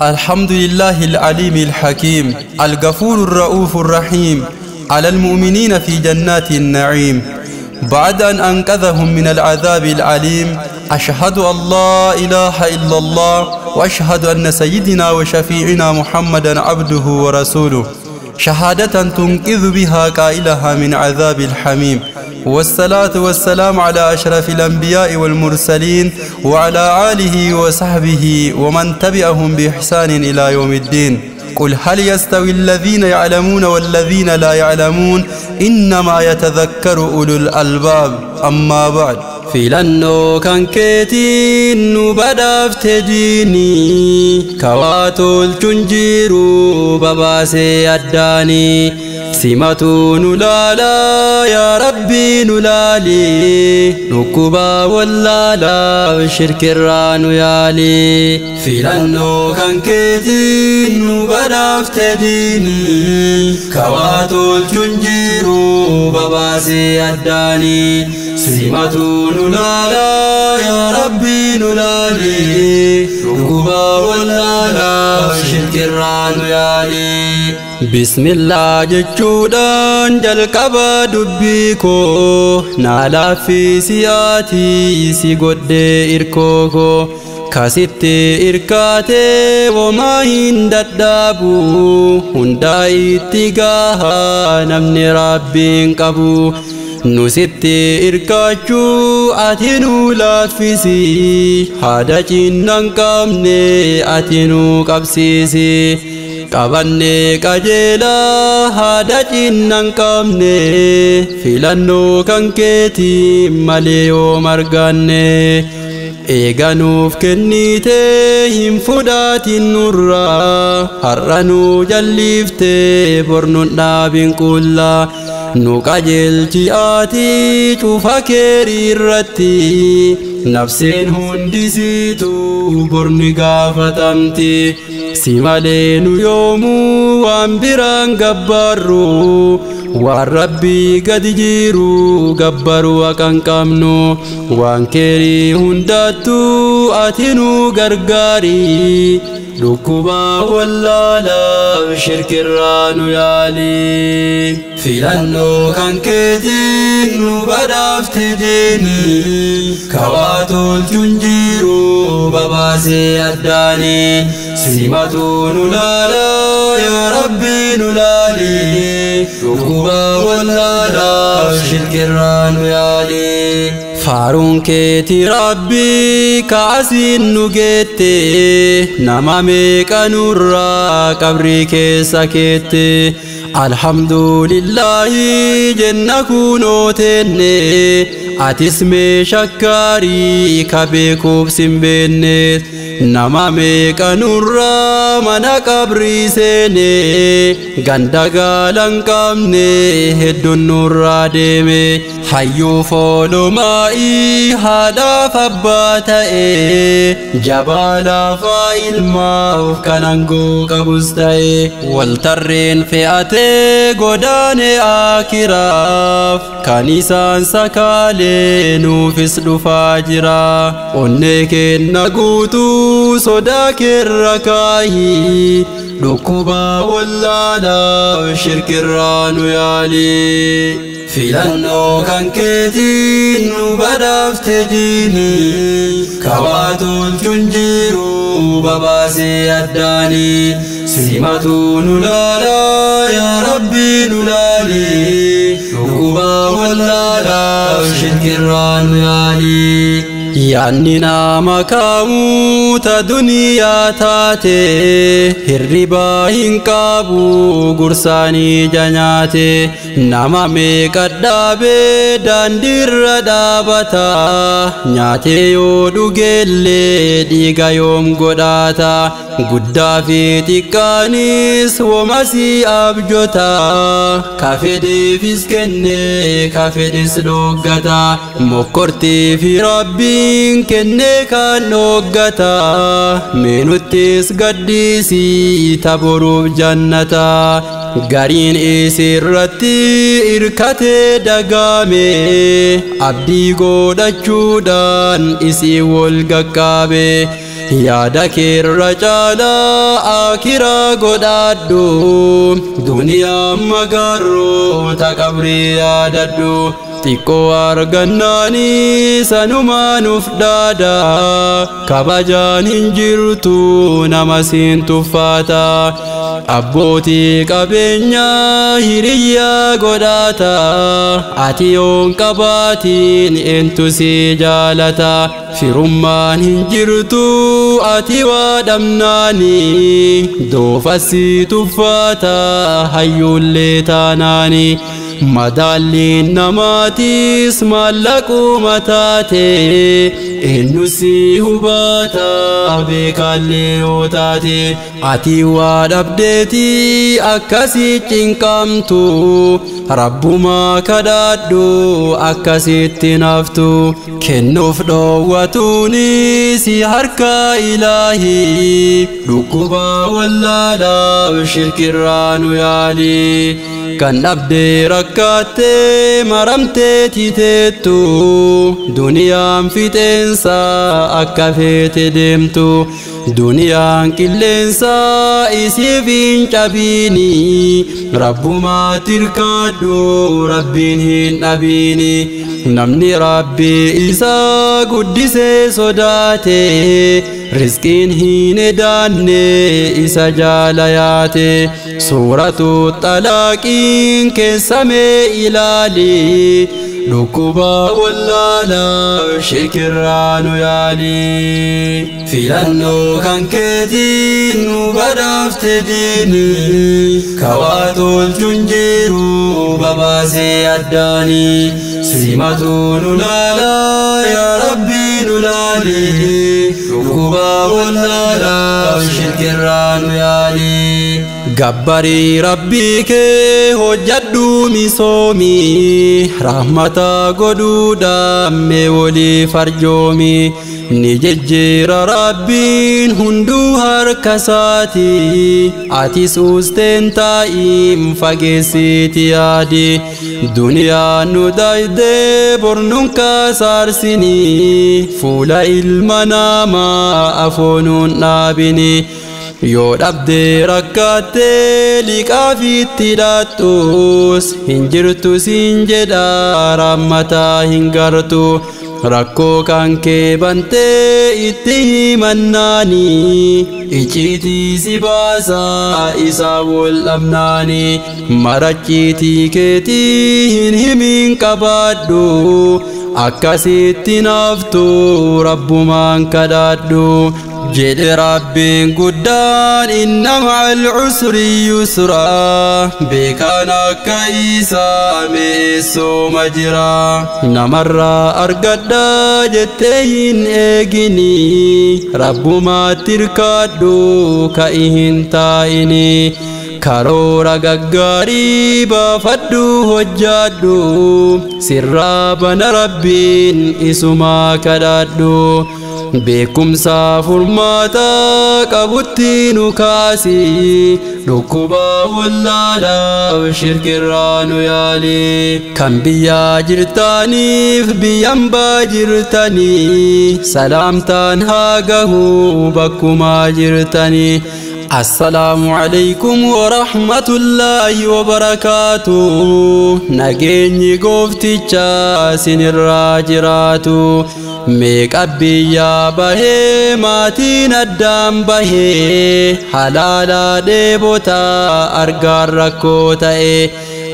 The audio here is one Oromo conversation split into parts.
الحمد لله العليم الحكيم الغفور الرؤوف الرحيم على المؤمنين في جنات النعيم بعد أن أنقذهم من العذاب العليم. أشهد أن لا إله إلا الله وأشهد أن سيدنا وشفيعنا محمدا عبده ورسوله شهادة تنقذ بها قائلها من عذاب الحميم. والصلاة والسلام على أشرف الأنبياء والمرسلين وعلى آله وصحبه ومن تبعهم بإحسان إلى يوم الدين. قل هل يستوي الذين يعلمون والذين لا يعلمون إنما يتذكر أولو الألباب. أما بعد filannoo kan keetiin nu badhaafte diinii kawaa tolchuun jiru babaasee addaanii simatu nu laalaa yaa rabbii nu laalii dhukkubaa wallaalaa shirkirraa nu yaalii filannoo kan keetiin nu badhaafte diinii kawaa tolchuun jiru babaasee addaanii simatu نلالا يا ربي نلالي ركوبا ولالا شرك الران يالي بسم الله جتشودان جلقبا دبيكو نالا في سياتي سيقود إركوكو كاسيتي إركاتي وما هنددابو هنداي اتقاها نمني ربين قبو نسيتي إركاچو أتينو لافيسي هذا جنان كامني أتينو كبسيسي كابني كجلا هذا جنان كامني فيلانو كنكتي ماليو مرغاني إيغانوف كنيتي هم فداتي النورا هرانو جليفتي برنو نابين كلا نقاجل جياتي شوفا كيري رتي نفسين هندسيتو برني قافتمتي سيمالين يومو وانبران قبارو والربي قد جيرو قبارو وكان كامنو وان كيري هنداتو أتنو غرغاري ركوبا ولالا شرك الرانو يالي filannoo kan keetiin nu badhaafte diinii kawaa tolchuun jiru babaasee addaanii simatu nu laalaa yaa rabbii nu laalii dhukkubaa wallaalaa shirkirraa nu yaalii faaruun keetii rabbii kaasiin nu geette nama meeqa nurraa qabrii keessa keette الحمد لله جنة كونوتني أتسمي شكاري كبيكوب سنبيني نما ميكا نورا منا قبري سيني غندقا لنقامني هدو نورا ديمي حيو فولو مائي هادا فباتاي جبالا فايل ماوف كنانقو كبستاي والترين فئاتي godane akiraaf kanisaan sakaalee nuufis dhufaa jira onne kenna guutuu sodaa keerra kaayii dhukkubaa wallaalaa shirkirraa nu yaalii filannoo kan keetiin nu badhaafte diinii kawaa tolchuun jiru babaasee addaanii simatu nu laalaa yaa rabbii nu laalii dhukkubaa wallaalaa shirkirraa nu yaalii yaanni nama kaamuu ta duniyaa taate hirribaa hin qabu gursaanii janyaate nama meeqa dhaabee daandiirra dhaabata nyaate yoo dhugeellee dhiiga yoom godhaata guddaa fi xiqqaanis womasii abjota kafedheefis kennee kafedhis dhoggata mokkortii fi rabbii kenne kan noggata menuttis gaddisi taboruuf jannata garin isirratti irkate dagame abdi godhachuudhaan isi wal gaqqabe yaada keerra caalaa akiraa godhadhu duniyaa magaarroota qabrii yaadadhu xiqqoo argannaani sanumaan uf dhaada kabajaan hin jirtu nama siin tuffaata abbootii qabeenyaa hiriyyaa godhata ati yoon qabaatiin entu si jaalata firummaan hin jirtu ati waa dhabnaani doofasi tuffaata hayyullee taanaani madaalliin namaatis maallaquma taate eenyu si hubata beekallee yoo taate ati waa dhabdeeti akkasi cinqamtu rabbumaa kadhadhu akkasitti naftu kennuuf dhoowwatuuni si harka ilaahii dhukkuba wallaalaaf shirkirraa nu yaali kan dhabdee rakkaattee maramtee titeettu duniyaan fixeensa akka feete deemtu duniyaan qilleensa isiif hin cabiini rabbumaa tirkaadhu rabbiin hin dhabiini namni rabbii isaa guddisee sodaate rizqiin hin edaanne isa jaalayaate suuratu xalaaqiin keessamee ilaali dhukkuba wallaala shirkirraa nu yaali filannoo kan keetiin nu badhaafte diini kawaa tolchuun jiru babaasee addaani simatu nu laala yaa rabbii nu laali dhukkuba wallaala shirkirraa nu yaali gabbarii rabbii kee hojjadhu misoomi rahmata godhuudhaan mee walii farjoomi ni jejjeera rabbiin hunduu harka isaati ati suusteen taa'iim fageessiiti yaadi duniyaan nu daydee bornuun kaasaarsini fuula ilma namaa afoonuun dhaabini yoo dhabdee rakkaattee liqaafitti hidhattus hin jirtu siin jedha rammataa hin gartu rakkoo kan kee bantee itti himannaani icciitii si baasaa isaa wal dhabnaani maracciitii keetii hin himin qabaadhu akkasitti naaftu rabbumaan kadhadhu jedhe rabbiin guddaan inna ma'al usri yusra beekaan akka isaa meessoma jira namarraa argadha jettee hin eegini rabbumaatti hirkaadhu ka'i hin taa'ini karoora gaggaarii baafadhu hojjadhu sirraa bana rabbiin isumaa kadhadhu beekumsa furmaata qabutti nu kaasi dhukkuba wallaalaaf shirkirraa nu yaali kan biyyaa jirtaniif biyyan baa jirtanii salaamtaan haa gahu bakkumaa jirtanii السلام عليكم ورحمة الله وبركاته نجيني قفتي جاسين الراجراتو ميك أبي يا بهي ماتين الدم بهي حلالا ديبوتا أرقار ركوتا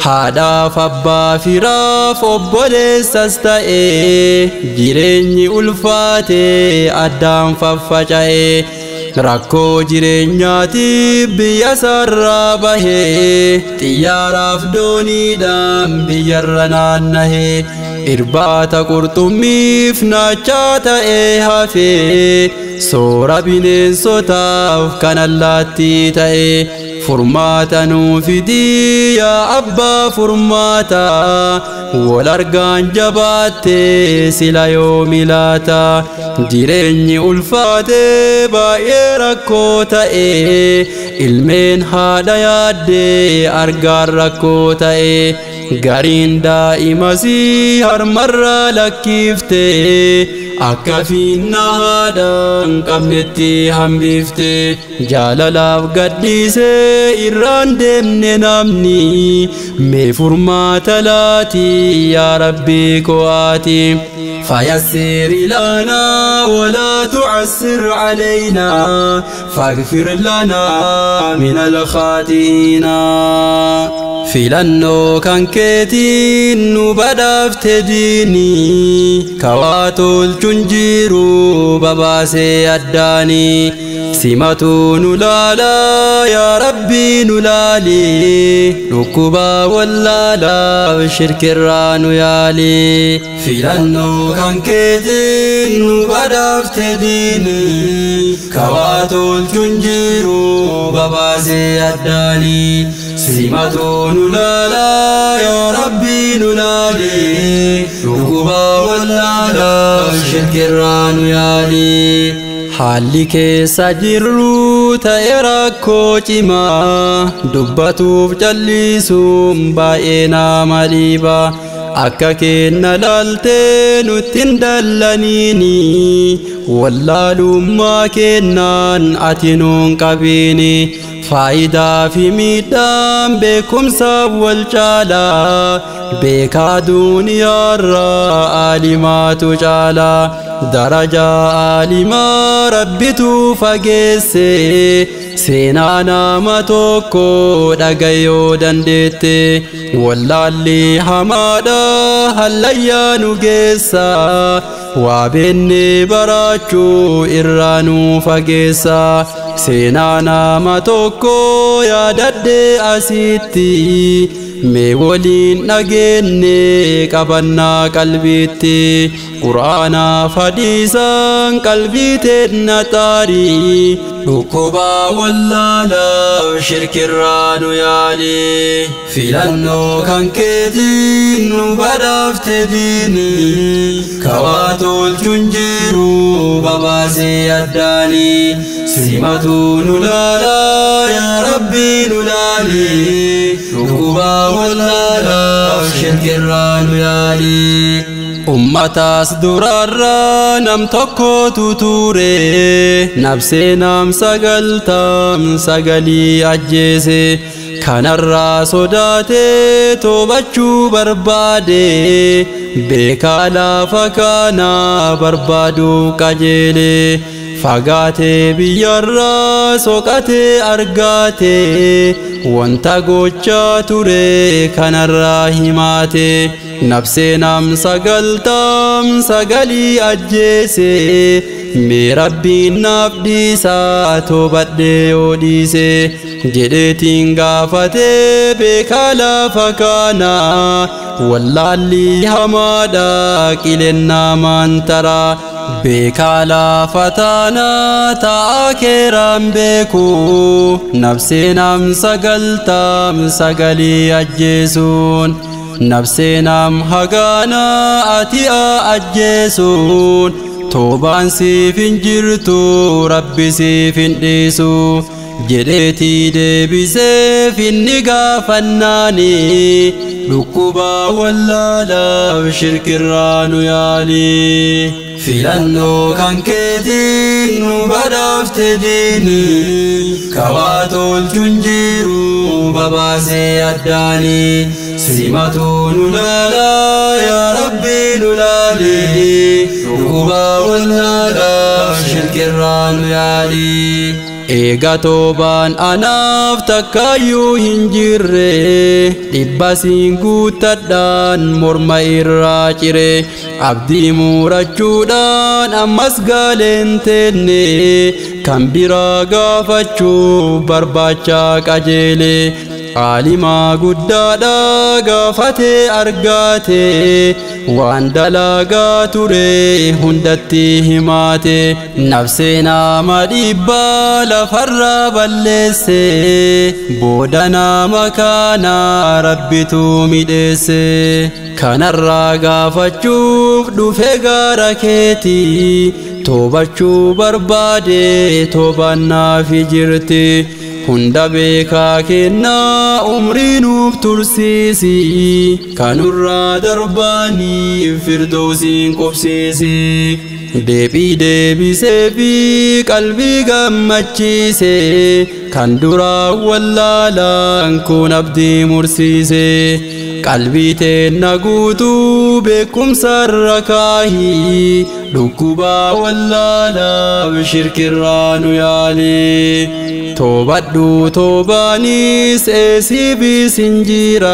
هذا فبا فراف وبوليساس تأي جيريني ألفاتي أدام ففجأي rakkoo jireenyaatiif biyya sarraa bahee xiyyaaraaf dooniidhaan biyyarra naannahee irbaata qurxummiif naachaa ta'ee hafee soora bineensotaaf kan allaattii ta'ee furmaata nuu fidii yaa abbaa furmaata wal argaan jabaattee sila yoomi laata jireenyi ulfaatee baay'ee rakkoo ta'ee ilmeen haadha yaaddee argaan rakkoo ta'ee gariin daa'imasi harmarra lakkifte akka finna haadhaan qabnetti hambifte jaalalaaf gaddise irraan deemne namni mee furmaata laati yaa rabbi ko'aati فيسر لنا ولا تعسر علينا فاغفر لنا من الخاطئين filannoo kan keetiin nu badhaafte diini kawaatolchuun jiru babaasee addaani simatu nu laala yaa rabbi nu laali dhukkuba wallaala shirkirraa nu yaali filannoo kan keetiin nu badhaafte diini kawaatolchuun jiru babaasee addaani simatu nulala ya rabbi nulali dhukuba wallala shirkirraa nu yaali haalli keessa jirru ta'e rakkoo cimaa dubbatuuf callisuun baay'ee nama dhiiba akka kenna laaltee nutti hin dallaniini wallaalummaa kennaan ati nuun qabiini faayidaa fi miidhaan beekumsa wal caalaa beekaa duuniyaarraa aalimaatu caalaa darajaa aalimaa rabbitu fageesse seenaa nama tokko dhagayoo dandeette wallaalli hamaadha hallayyaa nu geessa waa beenne baraachuu irraa nu fageessa seenaa nama tokko yaadadhe asitti mee waliin dhageenne qabannaa qalbiitti quraanaaf hadiisaan qalbii teenna xaarii dhukkuba wallaalaaf shirkirraa nu yaali filannoo kan keetiin nu badhaafte diini kawaatolchuun jiru babaasee addaani simatu nu laala yaa rabbi nu laali dhukkuba wallaalaaf shirkirraa nu yaali ummataas durarraa nam tokkotu ture nabsee nam sagalii ajjeese kanarraa sodaatee toobachuu barbaade beekaa lafa kana barbaaduu qajeele fagaatee biyyarraa soqatee argaate wanta gochaa ture kanarraa himaate nabsee nam sagalii ajjeese mee rabbiin naaf dhiisaa toobadhee yoo dhiise jedheetiin gaafatee beekaa lafa kana wallaalli hamaadha qilennaa maantaraa beekaa lafa taana ta'a keeraan beeku nabsee nam sagalii ajjeesuun nabsee nam hagaana ati ajjeesuun toobaan siif hin jirtu rabbi siif hin dhiisu jedheetii deebiseef inni gaafannaani dhukkuba wallaalaaf shirkirraa nu yaali filannoo kan keetiin nu badhaafte diini kawaatolchuun jiru babaasee addaani simatu nu laala yaa rabbi nu laali dhukkuba wallaalaaf shirkirraa nu yaali eega toobaan anaaf takkaayyuu hin jirre dhibbasiin guuttadhaan morma irraa cire abdii muurachuudhaan ammas gaaleen teenne kan biraa gaafachuu barbaachaa qajeele aalimaa guddaadha gaafatee argaate waan dalagaa ture hundatti himaate nabsee nama dhibbaa lafarraa balleesse booda nama kana rabbitu midheesse kanarraa gaafachuuf dhufe gara keetii toobachuu barbaade toobannaaf jirti hunda beekaa kennaa umrii nuuf tursiisi kanurraa darbaanii firdoosiin qubsiisi deebii deebisee fi qalbii gammachiise kan duraa wallaalaan kun abdii mursiise qalbii teenna guutuu beekumsarra kaahii dhukkubaa wallaalaaf shirkirraa nu yaali toobadhu toobaanis eesiifis hin jira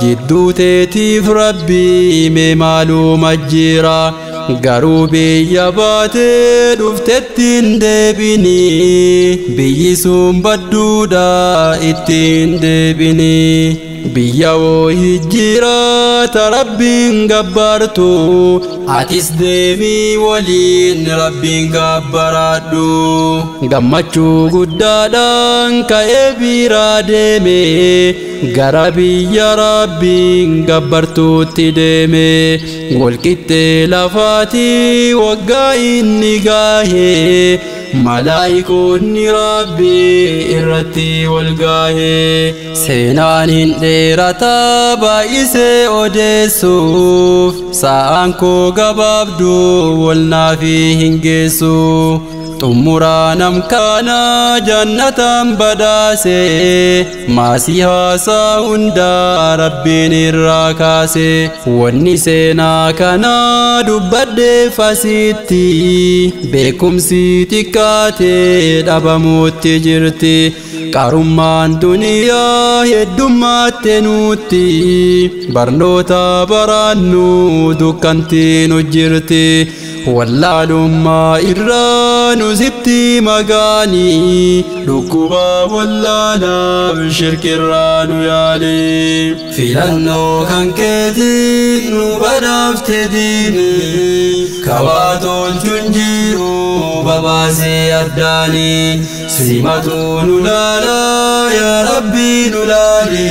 jidduu teetiif rabbii mee maaluma jira garuu biyya baatee dhuftettiin deebini biyyi sun badduudha ittiin deebini biyya wayii jira ta rabbiin gabbartu atis deemii waliin rabbiin gabbaraadhu gammachuu guddaadhaan ka'ee biraa deeme gara biyya rabbiin gabbartuutti deeme walqixxee lafaatii waggaa inni gaahee malaayikoonni rabbii irratti wal gaahee seenaan hin dheerataa baay'isee odeessuuf sa'aan koo gabaabduu wal naafi hin geessu xumuraa namkaana jannataan badaase maasii haasaa hundaa rabbiin irraa kaase wanni seenaa kana dubbadheef asitti beekumsi xiqqaatee dhabamuutti jirti qarummaan duniyaa heddummaatti nutti barnoota baraannu dukkantiin hojjirti wallaalummaa irraa nu sitti magaanii dhukkuba wallaalaaf shirkirraa nu yaali filannoo kan keetiin nu badhaafte diini kawaa tolchuun jiru babaasee addaanii simatu nu laalaa yaa rabbii nu laali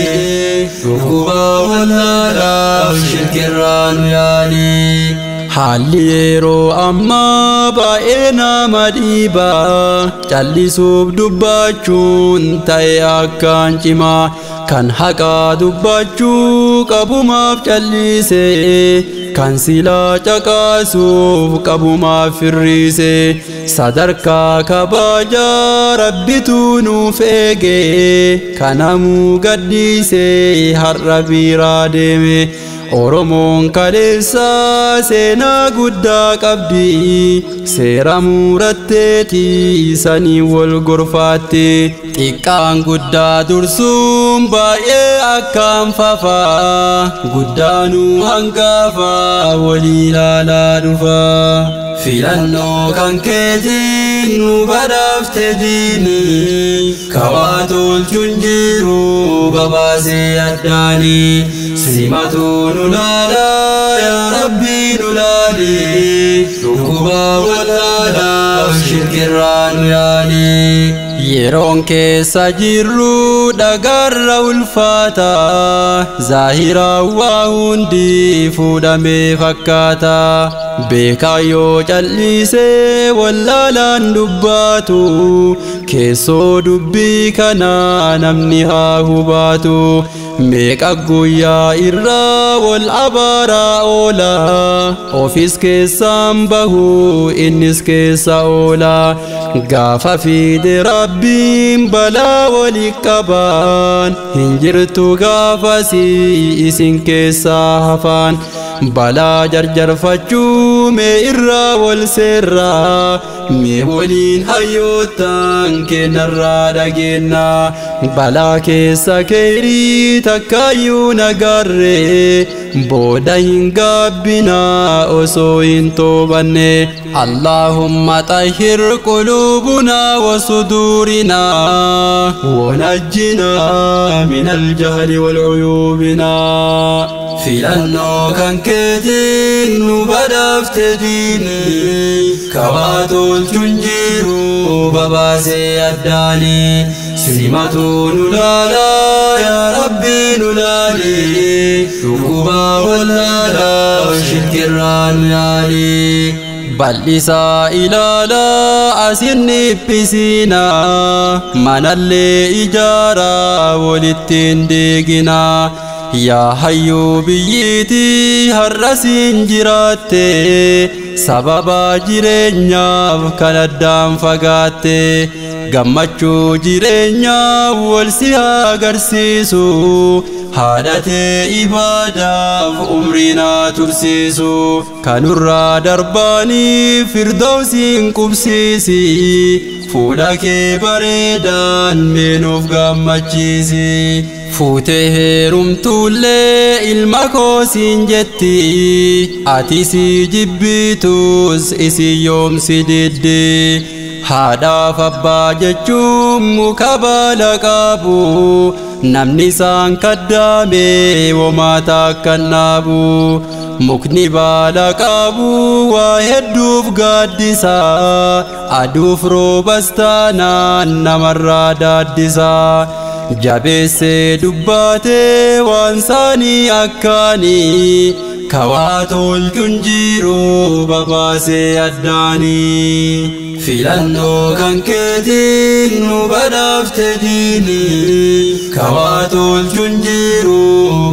dhukkuba wallaalaaf shirkirraa nu yaali haalli yeroo ammaa baay'ee nama dhiibaa callisuuf dubbachuun ta'e akkaan cimaa kan haqaa dubbachuu qabumaaf callise kan silaa caqaasuuf qabumaaf firriise sadarkaa kabajaa rabbitu nuuf eege kanamuu gadhiise har'a biraa deeme Oromoon kaleessa seenaa guddaa qabdi seera muratteeti sanii wal gorfaatti xiqqaan guddaa dursuun baay'ee akkaan fafaa guddaanuu hangaafa walii ilaalaa dhufa filannoo kan keetiin nu badhaafte diini kawaa tolchuun jiru babaasee addaanii simatu nu laalaa yaa rabbii nu laali dhukkuba wallaalaaf shirkirraa nu yaali yeroon keessa jirru dhagarra ulfaata zaahiraa waa hundi fuudhamee fakkaata beekaa yoo callisee wallaalaan dubbaatu keessoo dubbii kana namni haa hubaatu meeqa guyyaa irraa wal abaaraa oola ofis keessaan bahu innis keessa oola gaafa fiide rabbiin balaa wali qabaan hin jirtu gaafasi isin keessaa hafaan balaa jarjarfachuu mee irraa wal seerraa mee waliin hayyootaan kennarraa dhageenna balaa keessa keerii takkaayyuu nagarree booda hin gaabbinaa osoo hin toobanne Allahumma tahhir qulubuna wa sudurina wa najjina min al-jahli wal uyubina filannoo kan keetiin nu badhaafte diini kawaa tolchuun jiru babaasee addaanii simatu nu laalaa yaa rabbii nu laali dhukkuba wallaalaaf shirkirraa nu yaali bal'isa ilaala asinni pisina manalle ijara walittin digina ya hayyu biyyiti harrasin jiraate sababa jireenyaaf kan addaan fagaatte gammachuu jireenyaa wal si agarsiisu haadhate ibaadaaf umriinaa tursiisu kanurraa darbaanii firdawsiin qubsiisi fuula kee bareedaan meenuuf gammachiisi fuutee heerumtuullee ilma koosiin jetti ati si jibbitus isi yoomsi diddi haadhaaf abbaa jechuun muka baala qabu namni isaan kaddaame womaata akkan dhaabu mukni baala qabu waa hedduuf gaaddisa aduuf roobas taanaan namarraa daaddisa jabeessee dubbaatee waan saanii akkaanii kawaa tolchuun jiru babaasee addaanii filannoo kan keetiin nu badhaafte diini kawaa tolchuun jiru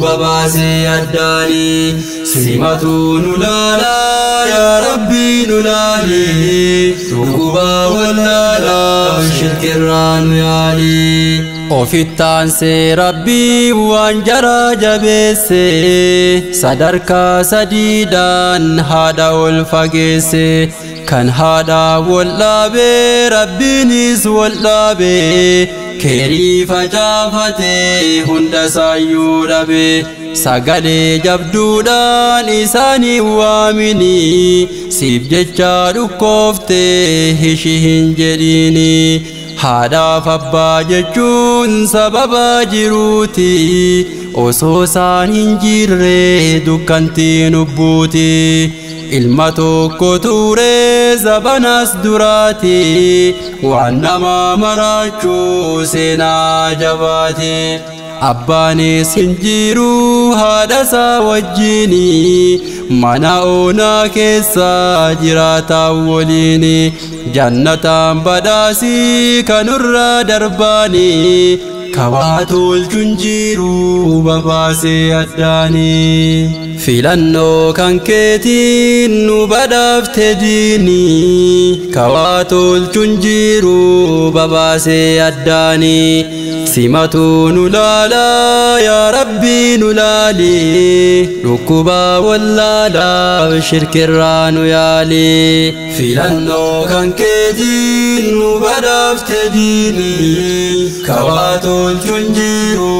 babaasee addaanii simatu nu laalaa yaa rabbii nu laali dhukubaa wallaalaa shirkirraa nu yaali ofitaansee rabbii waan jaraa jabeesse sadarkaa sadiidhaan haadha ol fageesse kan haadha wal dhaabee rabbiinis wal dhaabee keerii facaafatee hunda saayyuu dhabee sagalee jabduudhaan isaanii waamini siif jecha dhukkooftee hishi hin jedhini haadhaaf abbaa jechuun sababa jiruuti osoo isaan hin jirre dukkantiin ubbuuti ilma tokko ture zabanas duraati waan nama maraachuu seenaa jabaati abbaanis hin jiru haadha isaa wajjini mana onaa keessa jiraataa waliini jannataan badhaasii kanurra darbaani kawaa tolchuun jiru babaasee addaanii filannoo kan keetiin nu badhaafte diini kawaa tolchuun jiru babaasee addaanii simatu nu laalaa yaa rabbii nu laali dhukkubaa wallaalaa shirkirraa nu yaali filannoo kan keetiin nu badhaafte diini kawaa tolchuun jiru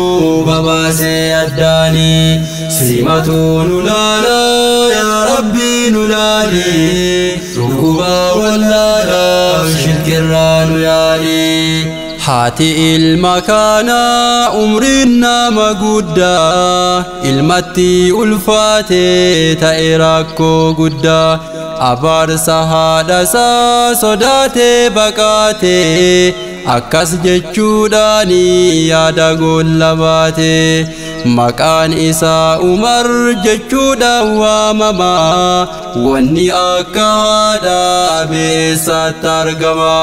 babaasee addaanii simatu nu laalaa yaa rabbii nu laali dhukkubaa wallaalaa shirkirraa nu yaali haati ilma kanaa umriin nama guddaa ilmatti ulfaatee ta'e rakkoo guddaa abaarsa haadha isaa sodaatee baqaatee akkas jechuudhaan yaada goolla baatee maqaan isaa Umar jechuudhaan waamama wanni akka haadha beessatti argama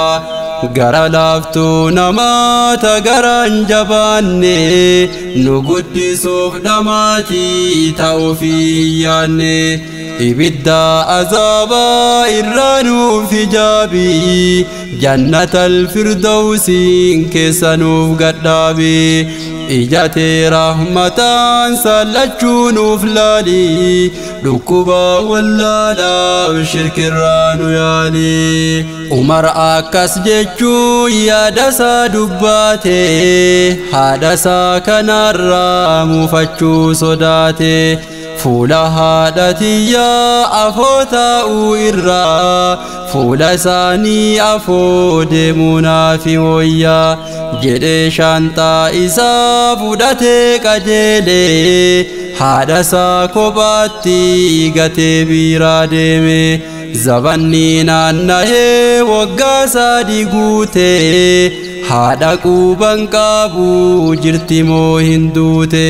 gara laaftuu namaata garaan jabaanne nu guddisuuf dhamaatii ta'uufii yaanne ibidda azaabaa irraa nuuf hijaabii jannatal firdawsiin keessa nuuf gadhaabii ijatee rahmataan sallachuu nuuf laali dhukkuba wallaalaa shirkirraa nu yaali Umar akkas jechuu yaada isaa dubbaate haadha isaa kanarraa muufachuu sodaate fuula haadha tiyyaa afoo taa'uu irraa fuula isaanii afoo deemuu naaf wayyaa jedhee shaantaa isaa fudhatee qajeelee haadha isaa kophaatti gatee biiraa deeme zabanni naanna'ee waggaa sadii guutee haadha quban qabu jirti moo hin duute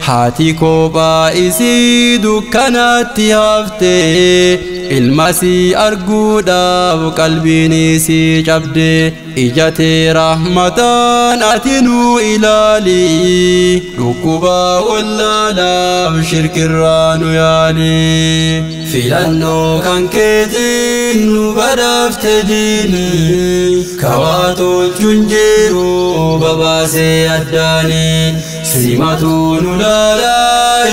haati kophaa isii dukkanaatti hafte ilmasii arguudhaaf qalbiin isii cabde ijatee rahmataan ati nu ilaali dhukkuba wallaalaaf shirkirraa nu yaali filannoo kan keetiin nu badhaafte diini kawaa tolchuun jiru babaasee addaani simatu nu laala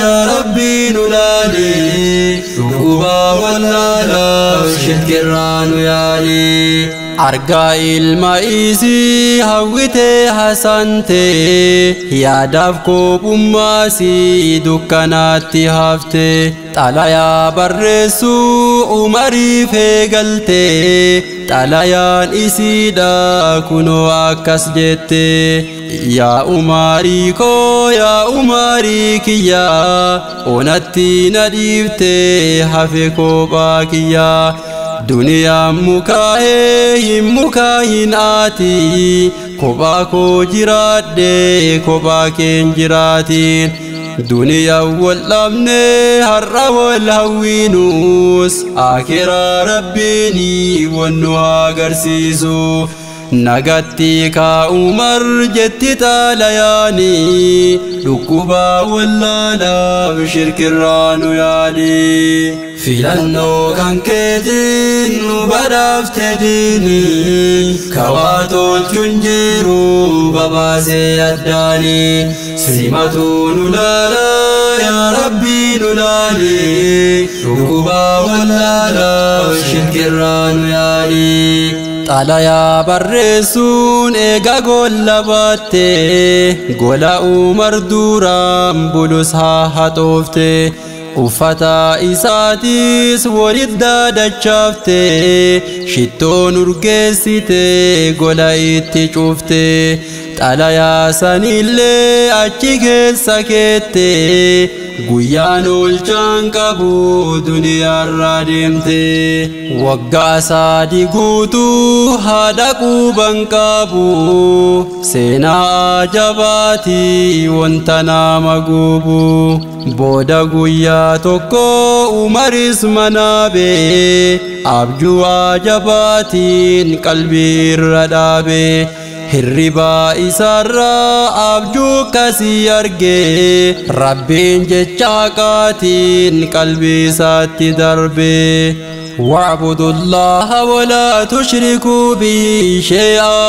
yaa rabbi nu laali dhukkuba wallaalaaf shirkirraa nu yaali argaa ilma isii hawwitee hasante yaadaaf kophummaasii dukkanaatti hafte xalayaa barreessuu umariif eegalte xalayaan isiidha kunoo akkas jette yaa umarii koo yaa umarii kiyyaa onatti na dhiifte hafe kophaa kiyyaa duniyaa mukaa hin aati kophaa koo jiraadhe kophaa keen jiraatiin duniyaa wal dhabne har'a wal hawwiinus akiraa rabbiini wannu agarsiisu nagatti kaa umar jetti xalayaani dhukkuba wallaalaaf shirkirraa nu yaali filannoo kan keetiin nu badhaafte diini kawaa tolchuun jiru babaasee addaani simatu nu laala yaa rabbi nu laali dhukkuba wallaalaaf shirkirraa nu yaali xalayaa barreessuun eega gola baatte gola umar duraan bulus haa haxoofte uffata isaatis walidda dachaafte shittoon urgeessite gola itti cufte xalayaa sanillee achi keessa keette guyyaan olchaan qabu duniyaarraa deemte waggaa sadii guutuu haadha quban qabu seenaa ajabaatii wanta nama gubu booda guyyaa tokko umaris manaabe abjuu ajabaatiin qalbii irra dhaabe hirribaa isaarraa abjuu kasii arge rabbiin jecha qaatiin qalbii isaatti darbe واعبدوا الله ولا تشركوا به شيئا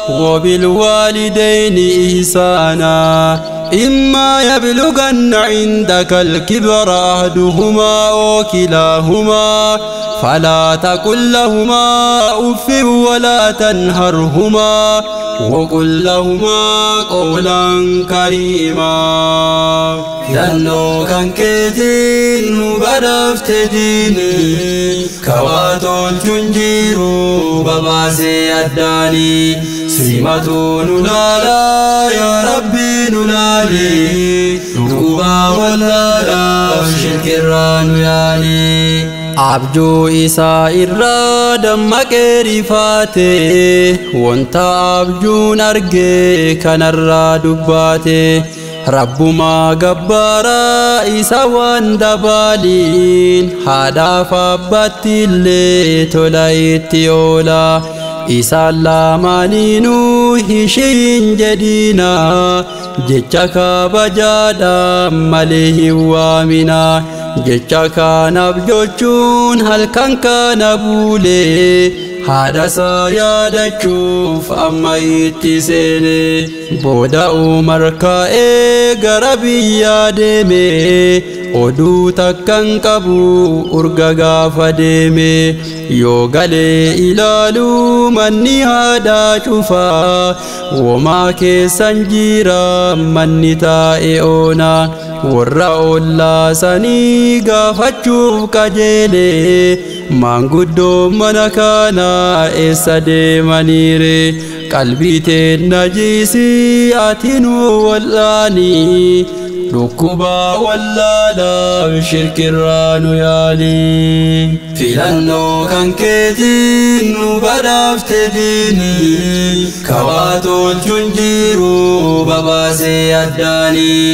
وبالوالدين إحسانا إما يبلغن عندك الكبر أحدهما أو كلاهما فلا تقل لهما أف ولا تنهرهما وقل لهما قولا كريما لأنه كان كثير بدأت ديني كواتون تنجيرو بباسي الداني سيمتو نلالا يا ربي نلالي نوبا ولالا شكران يالي abjuu isaa irraa dammaqee rifaate wanta abjuun arge kanarraa dubbaate rabbumaa gabbaaraa isa waan dabaaliin haadhaaf abbaatti illee tola itti oola isaan lamaaniinuu hishiin jedhiina jecha kabajaadhaan malee hin waamina jecha kanaaf jechuun halkan kana bulee haadha isaa yaadachuuf amma itti seene booda umar ka'ee gara biyyaa deeme oduu takkan qabu urga gaafa deeme yoo galee ilaaluu manni haadhaa cufaa womaa keessan jira manni taa'e oona warra ollaa sanii gaafachuuf qajeele maanguddoo mana kana eessa deemaniire qalbii teenna jiisii ati nu wal'aanii dhukkuba wallaalaaf shirkirraa nu yaalii filannoo kan keetiin nu badhaafte diinii kawaa tolchuun jiru babaasee addaanii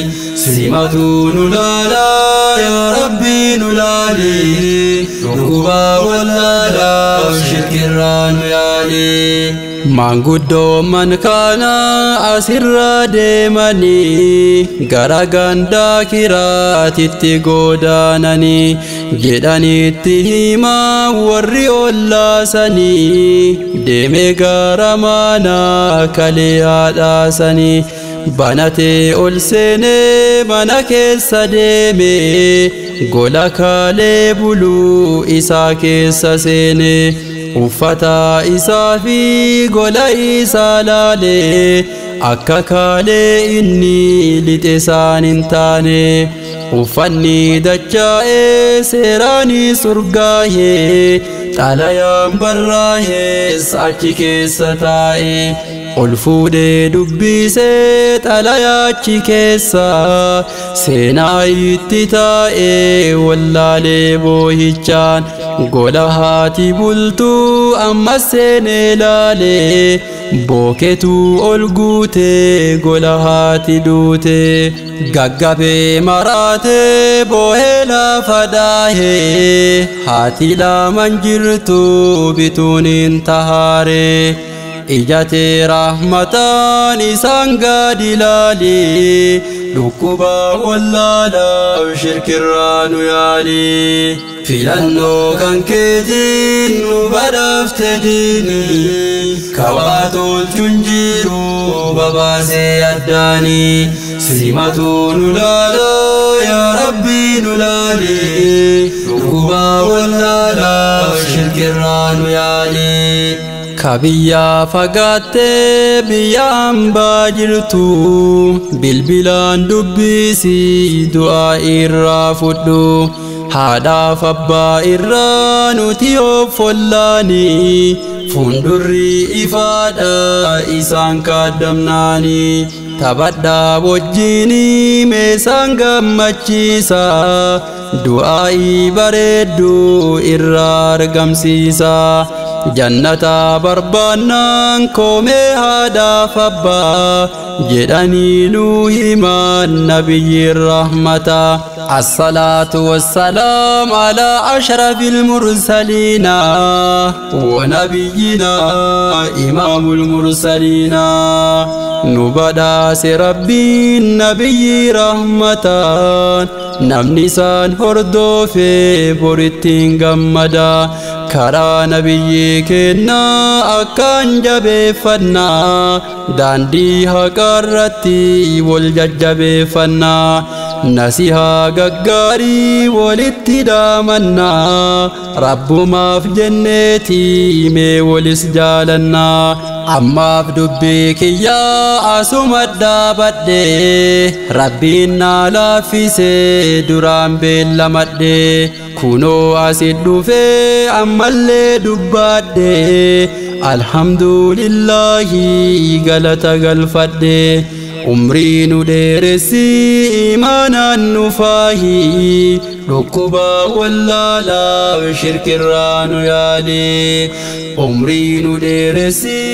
سمتو نلالا يا ربي نلالي ركوبا ولالا شرك الران يالي من قدو من كان أسر ديماني غرقان داكرات اتقودانني جداني اتهما ورّي الله سني ديمي غرمانا كليات سني بناتي ألسني منك سديمي قولا كالي بلو إساك سسيني uffata isaa fi gola isaa laalee akka kaalee inni lixe isaan hin taane uffanni dachaa'ee seeraanis urgaa'ee xalayaan barraa'ee achi keessa taa'ee ol fuudhee dubbisee xalayaachi keessa seenaa itti taa'ee wallaalee boohichaan gola haati bultuu amma seenee laalee booketu ol guutee gola haati duutee gaggabee maraatee boohee lafa daahee haati laman jirtu bituun hin tahaaree ijatee rahmataan isaan gadi laalee dhukkuba wallaalaa shirkirraa nu yaalee filannoo kan keetiin nu badhaafte diinii kawaa tolchuun jiru babaasee addaanii simatu nu laalaa yaa rabbii nu laalee dhukkuba wallaalaa shirkirraa nu yaalee kabiyyaa fagaattee biyyaan baajirtu bilbilaan dubbisii du'aa irraa fudhu haadhaaf abbaa irraa nuti offollaanii fuundurri ifaadha isaan kaadamnaanii taphadhaa wajjinii meesaan gammachiisa du'aa'ii bareeddu irraa argamsiisa jannata barbaannaan koomee haadhaaf abbaa jedhanii nu himan nabiyyiin rahmata الصلاة والسلام على أشرف المرسلين ونبينا إمام المرسلين نبدأ ربي النبي رحمة نمنسان هردو في بورتين غمدا كرا نبي كنا أكان جبفنا داندي هكارتي والججب فنا نسيها غغاري ولتدامنا رب ما في جنتي مي ولس جالنا أما في دبيك يا أسمد بدي ربنا لا في سدرام بالمد كونو أسد في أمال دبادي الحمد لله غلط غلفد عمري ندرسي إيمانا نفاهي ركوبا ولا لا شرك الران يالي عمري ندرسي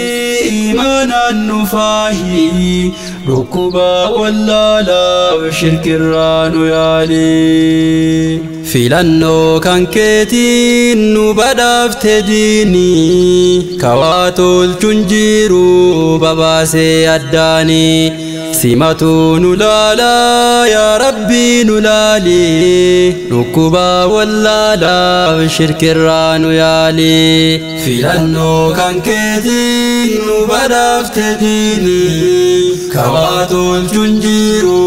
إيمانا نفاهي ركوبا ولا لا شرك الران يالي filannoo kan keetiin nu badhaafte diinii kawaa tolchuun jiru babaasee addaanii simatu nu laalaa yaa rabbii nu laalii dhukkuba wallaalaa shirkirraa nu yaalii filannoo kan keetiin nu badhaafte diinii kawaa tolchuun jiru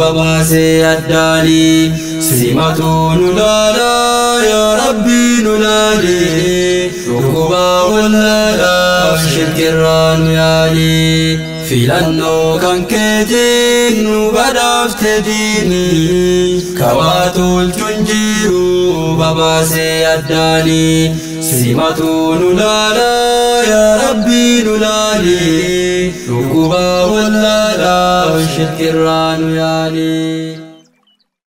babaasee addaanii simatu nu laalaa yaa rabbii nu laalii dhukkuba wallaalaa shirkirraa nu yaalii filannoo kan keetiin nu badhaafte diinii kawaa tolchuun jiru babaasee addaanii simatu nu laalaa yaa rabbii nu laalii dhukkuba wallaalaa shirkirraa nu yaalii